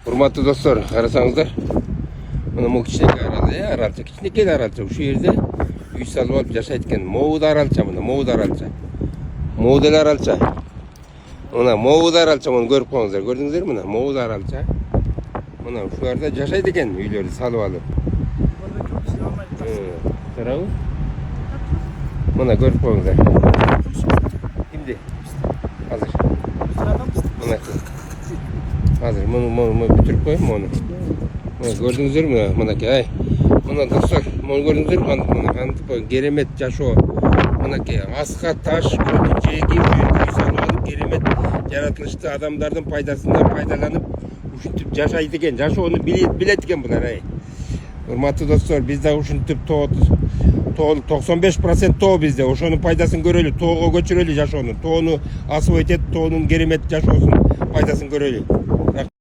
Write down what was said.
Урматтуу достор, карасаңыздар, мына могу кичинекей аралча, кичинекей аралча. Ушул жерде үй салып алып жашайт экен. Моуда аралча, мына Моуда аралча. Моуда аралча. Мына Моуда аралча, муну көрүп коңуздар. Көрдүңүздөр мына Моуда аралча. Мына ушуларда жашайт экен үйлөрдү салып алып. Тарабы? Мына көрүп коңуздар. Кимди? Азыр. Мына. Азыр муну бүтүрүп коем муну. Мына көрдүңүздөр мынакей. Ай. Мына достор, муну көрдүңүздөр мына кантип керемет жашоо. Мынакей аска таш жеги үй салып алып керемет жаратылышты адамдардын пайдасынан пайдаланып ушинтип жашайт экен. Жашоону билет экен булар. Ай. Урматтуу достор, биз да ушинтип 95% тоо бизде. Ошонун пайдасын көрөлү, тоого көчүрөлү жашоону. Тоону освоить этип, тоонун керемет жашоосунун пайдасын көрөлү.